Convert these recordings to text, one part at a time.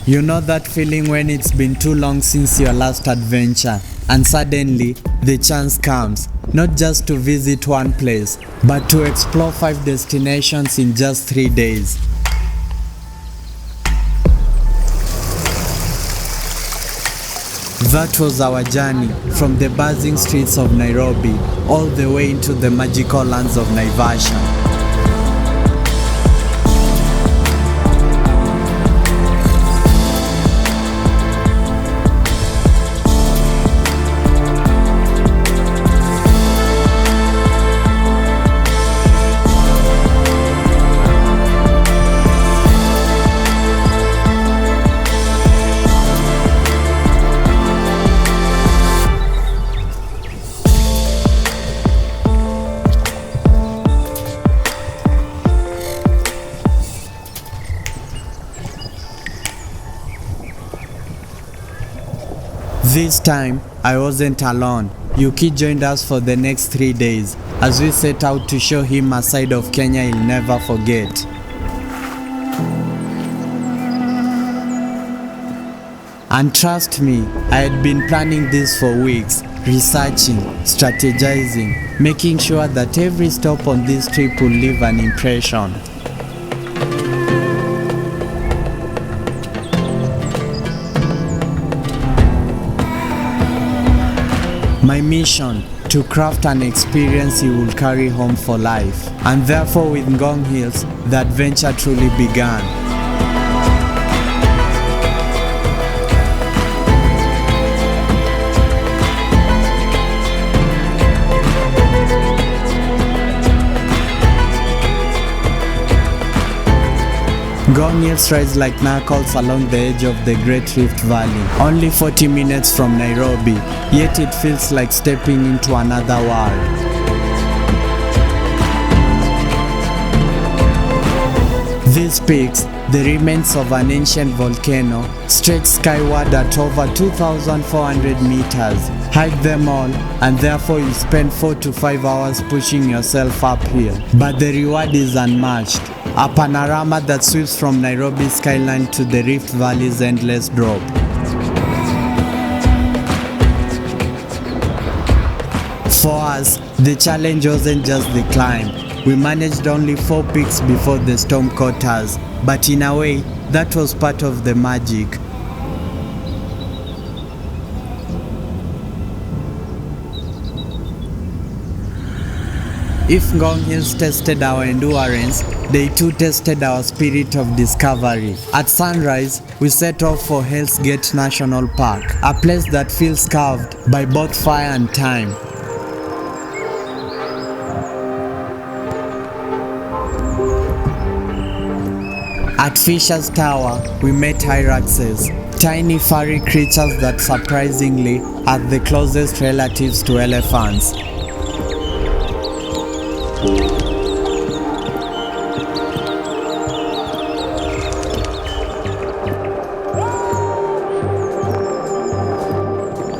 You know that feeling when it's been too long since your last adventure, and suddenly the chance comes, not just to visit one place, but to explore 5 destinations in just 3 days. That was our journey from the buzzing streets of Nairobi all the way into the magical lands of Naivasha. This time, I wasn't alone. Yuki joined us for the next 3 days as we set out to show him a side of Kenya he'll never forget. And trust me, I had been planning this for weeks, researching, strategizing, making sure that every stop on this trip will leave an impression. My mission, to craft an experience he will carry home for life. And therefore with Ngong Hills, the adventure truly began. Ngong Hills rides like knuckles along the edge of the Great Rift Valley, only 40 minutes from Nairobi, yet it feels like stepping into another world. These peaks, the remains of an ancient volcano, stretch skyward at over 2,400 meters. Hike them all, and therefore you spend 4 to 5 hours pushing yourself uphill. But the reward is unmatched. A panorama that sweeps from Nairobi's skyline to the Rift Valley's endless drop. For us, the challenge wasn't just the climb. We managed only 4 peaks before the storm caught us, but in a way, that was part of the magic. If Ngong Hills tested our endurance, they too tested our spirit of discovery. At sunrise, we set off for Hell's Gate National Park, a place that feels carved by both fire and time. At Fisher's Tower, we met hyraxes, tiny furry creatures that surprisingly are the closest relatives to elephants.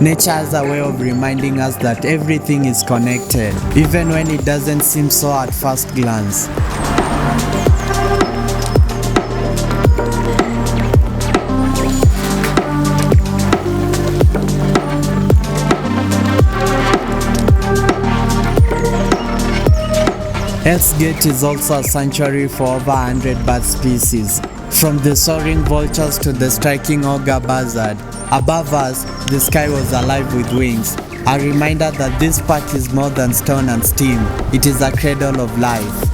Nature has a way of reminding us that everything is connected, even when it doesn't seem so at first glance. Hell's Gate is also a sanctuary for over 100 bird species, from the soaring vultures to the striking ogre buzzard. Above us, the sky was alive with wings, a reminder that this park is more than stone and steam. It is a cradle of life.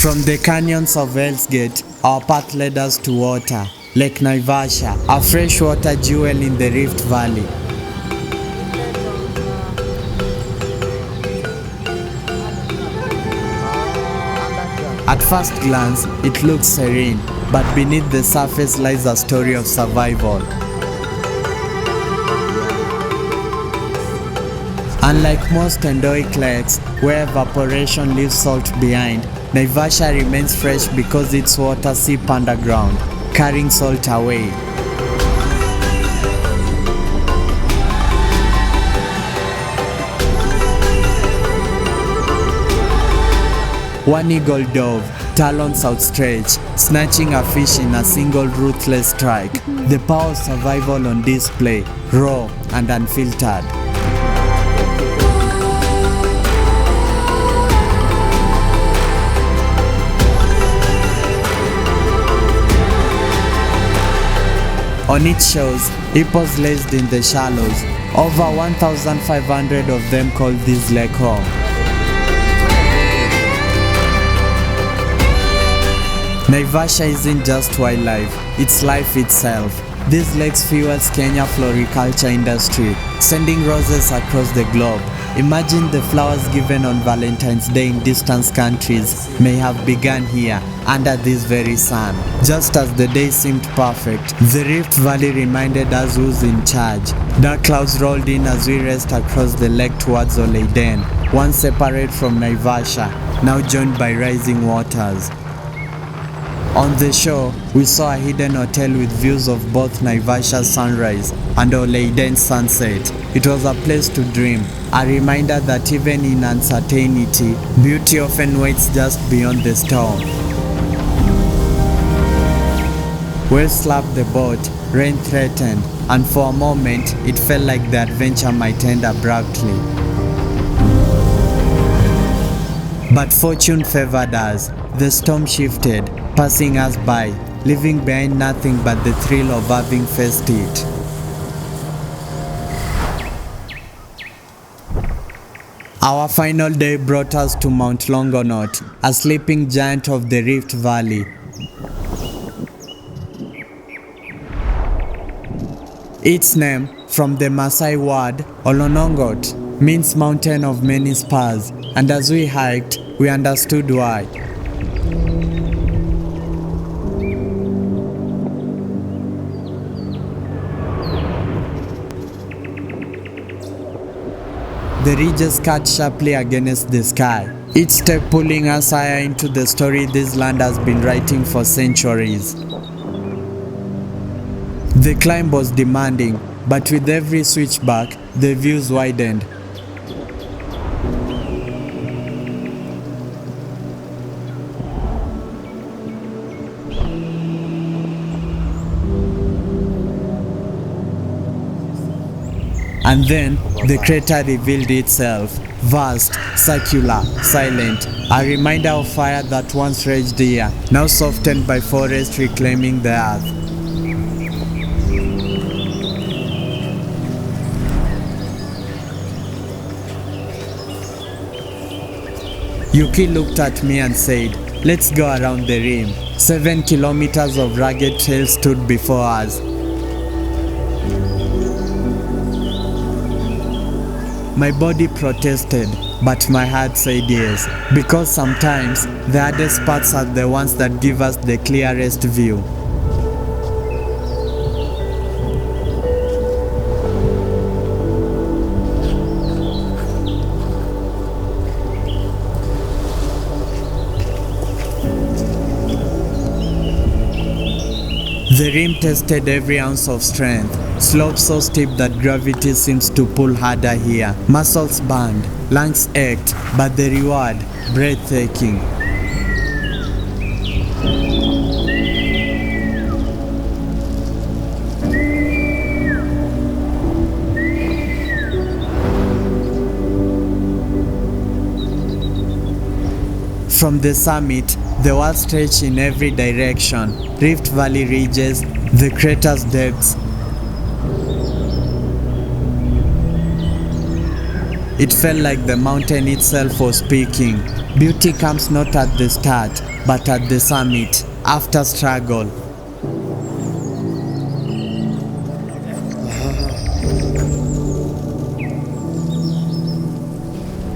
From the canyons of Hell's Gate, our path led us to water, Lake Naivasha, a freshwater jewel in the Rift Valley. At first glance, it looks serene, but beneath the surface lies a story of survival. Unlike most endorheic lakes, where evaporation leaves salt behind, Naivasha remains fresh because its water seep underground, carrying salt away. One eagle dove, talons outstretched, snatching a fish in a single ruthless strike. The power of survival on display, raw and unfiltered. On its shores, hippos laced in the shallows. Over 1,500 of them call this lake home. Naivasha isn't just wildlife, it's life itself. These lakes fuels Kenya floriculture industry, sending roses across the globe. Imagine the flowers given on Valentine's Day in distant countries may have begun here, under this very sun. Just as the day seemed perfect, the Rift Valley reminded us who's in charge. Dark clouds rolled in as we raced across the lake towards Oleiden, once separate from Naivasha, now joined by rising waters. On the shore, we saw a hidden hotel with views of both Naivasha's sunrise and Oleiden's sunset. It was a place to dream, a reminder that even in uncertainty, beauty often waits just beyond the storm. Waves slapped the boat, rain threatened, and for a moment, it felt like the adventure might end abruptly. But fortune favored us. The storm shifted, passing us by, leaving behind nothing but the thrill of having faced it. Our final day brought us to Mount Longonot, a sleeping giant of the Rift Valley. Its name, from the Maasai word Olonongot, means mountain of many spurs, and as we hiked, we understood why. The ridges cut sharply against the sky, each step pulling us higher into the story this land has been writing for centuries. The climb was demanding, but with every switchback, the views widened. And then, the crater revealed itself, vast, circular, silent, a reminder of fire that once raged here, now softened by forest reclaiming the earth. Yuki looked at me and said, "Let's go around the rim." 7 kilometers of rugged trails stood before us. My body protested, but my heart said yes, because sometimes the hardest parts are the ones that give us the clearest view. The rim tested every ounce of strength, slopes so steep that gravity seems to pull harder here. Muscles burned, lungs ached, but the reward, breathtaking. From the summit, the world stretched in every direction, Rift Valley ridges, the crater's depths. It felt like the mountain itself was speaking. Beauty comes not at the start, but at the summit, after struggle.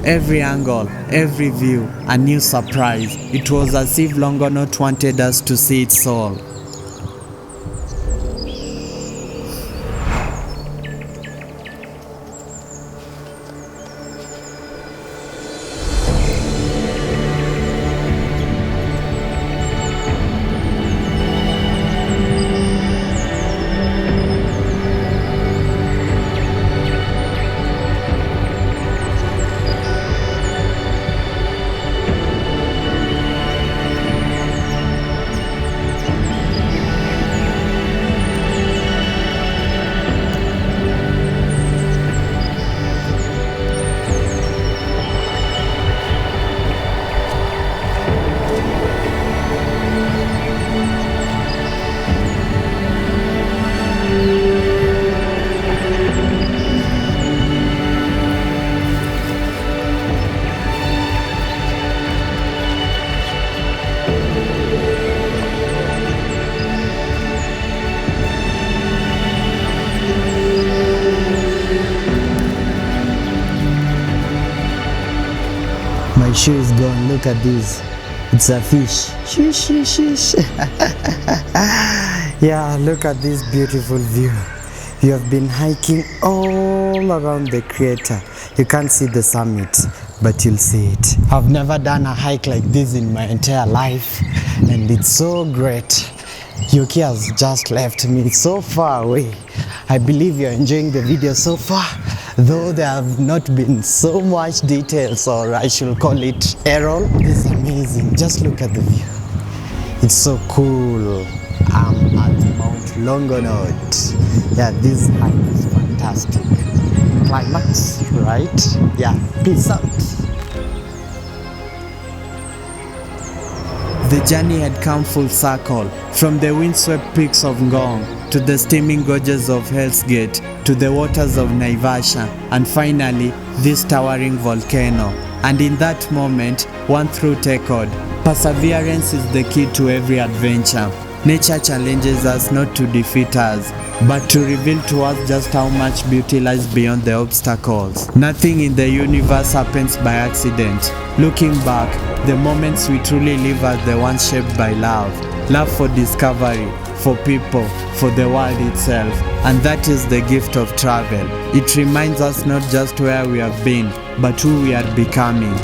Every angle, every view, a new surprise. It was as if Longonot wanted us to see its soul. My shoe is gone. Look at this. It's a fish. Shish, shish, shish. Yeah, look at this beautiful view. You have been hiking all around the crater. You can't see the summit, but you'll see it. I've never done a hike like this in my entire life, and it's so great. Yuki has just left me so far away. I believe you're enjoying the video so far, though there have not been so much details, or I should call it error. This is amazing. Just look at the view. It's so cool. I'm at Mount Longonot. Yeah, this hike is fantastic. Climax, right? Yeah, peace out. The journey had come full circle, from the windswept peaks of Ngong to the steaming gorges of Hell's Gate to the waters of Naivasha, and finally this towering volcano. And in that moment, one truth echoed: perseverance is the key to every adventure. Nature challenges us not to defeat us, but to reveal to us just how much beauty lies beyond the obstacles. Nothing in the universe happens by accident. Looking back, the moments we truly live are the ones shaped by love. Love for discovery, for people, for the world itself. And that is the gift of travel. It reminds us not just where we have been, but who we are becoming.